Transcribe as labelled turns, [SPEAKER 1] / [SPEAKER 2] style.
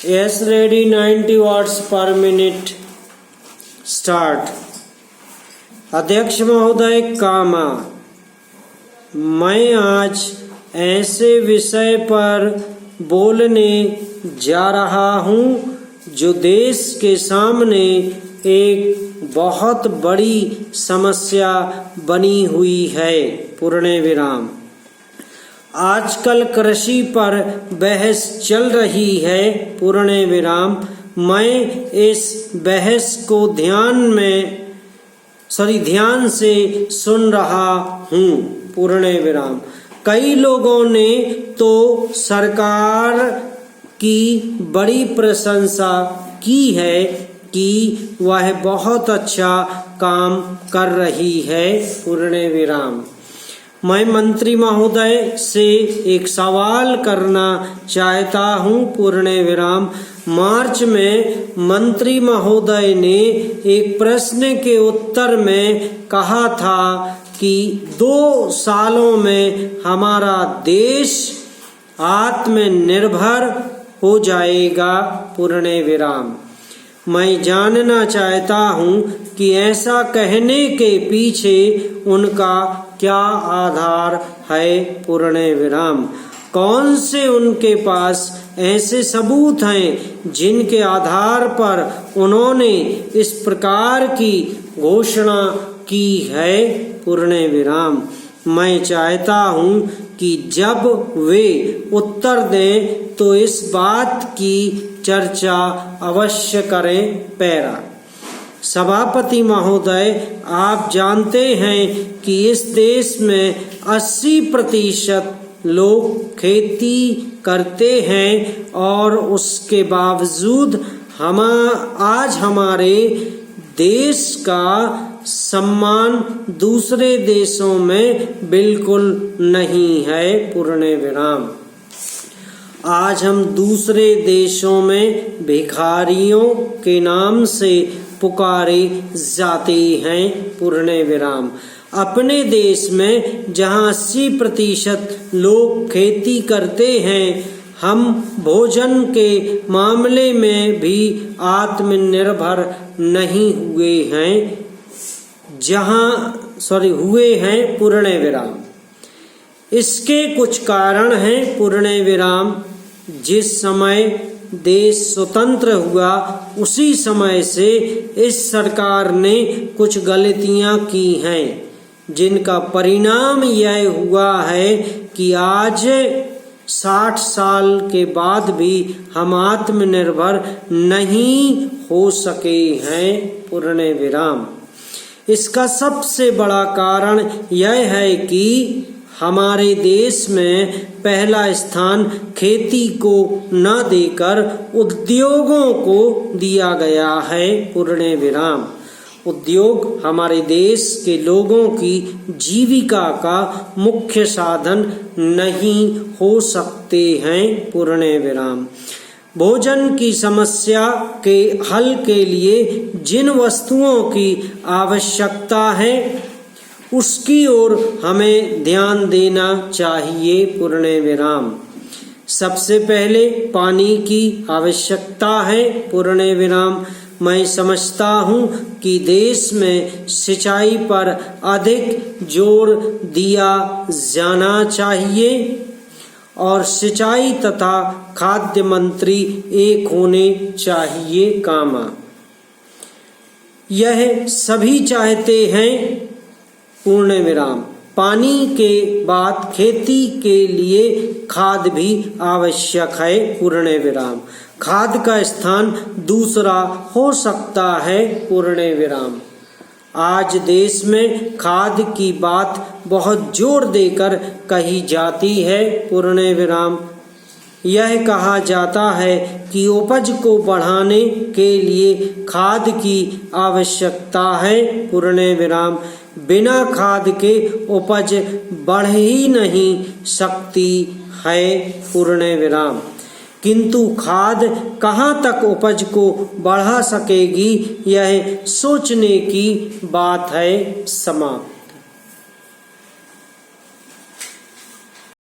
[SPEAKER 1] Yes, ready. 90 watts per minute. Start. अध्यक्ष महोदय कामा, मैं आज ऐसे विषय पर बोलने जा रहा हूँ जो देश के सामने एक बहुत बड़ी समस्या बनी हुई है। पूर्ण विराम। आजकल कृषि पर बहस चल रही है। पूर्ण विराम। मैं इस बहस को ध्यान से सुन रहा हूँ। पूर्ण विराम। कई लोगों ने तो सरकार की बड़ी प्रशंसा की है कि वह बहुत अच्छा काम कर रही है। पूर्ण विराम। मैं मंत्री महोदय से एक सवाल करना चाहता हूँ। पूर्ण विराम। मार्च में मंत्री महोदय ने एक प्रश्न के उत्तर में कहा था कि 2 सालों में हमारा देश आत्मनिर्भर हो जाएगा। पूर्ण विराम। मैं जानना चाहता हूँ कि ऐसा कहने के पीछे उनका क्या आधार है। पूर्ण विराम। कौन से उनके पास ऐसे सबूत हैं जिनके आधार पर उन्होंने इस प्रकार की घोषणा की है। पूर्ण विराम। मैं चाहता हूँ कि जब वे उत्तर दें तो इस बात की चर्चा अवश्य करें। पैरा। सभापति महोदय, आप जानते हैं कि इस देश में 80% लोग खेती करते हैं और उसके बावजूद आज हमारे देश का सम्मान दूसरे देशों में बिल्कुल नहीं है। पूर्ण विराम। आज हम दूसरे देशों में भिखारियों के नाम से पुकारे जाते हैं। पूर्ण विराम। अपने देश में जहां 80% लोग खेती करते हैं, हम भोजन के मामले में भी आत्मनिर्भर नहीं हुए हैं। हुए हैं। पूर्ण विराम। इसके कुछ कारण हैं। पूर्ण विराम। जिस समय देश स्वतंत्र हुआ उसी समय से इस सरकार ने कुछ गलतियां की हैं, जिनका परिणाम यह हुआ है कि आज 60 साल के बाद भी हम आत्मनिर्भर नहीं हो सके हैं। पूर्ण विराम। इसका सबसे बड़ा कारण यह है कि हमारे देश में पहला स्थान खेती को न देकर उद्योगों को दिया गया है। पूर्ण विराम। उद्योग हमारे देश के लोगों की जीविका का मुख्य साधन नहीं हो सकते हैं। पूर्ण विराम। भोजन की समस्या के हल के लिए जिन वस्तुओं की आवश्यकता है उसकी ओर हमें ध्यान देना चाहिए। पूर्ण विराम। सबसे पहले पानी की आवश्यकता है। पूर्ण विराम। मैं समझता हूँ कि देश में सिंचाई पर अधिक जोर दिया जाना चाहिए और सिंचाई तथा खाद्य मंत्री एक होने चाहिए। कामा। यह सभी चाहते हैं। पूर्ण विराम। पानी के बाद खेती के लिए खाद भी आवश्यक है। पूर्ण विराम। खाद का स्थान दूसरा हो सकता है। पूर्ण विराम। आज देश में खाद की बात बहुत जोर देकर कही जाती है। पूर्ण विराम। यह कहा जाता है कि उपज को बढ़ाने के लिए खाद की आवश्यकता है। पूर्ण विराम। बिना खाद के उपज बढ़ ही नहीं सकती है। पूर्ण विराम। किंतु खाद कहाँ तक उपज को बढ़ा सकेगी, यह सोचने की बात है। समाप्त।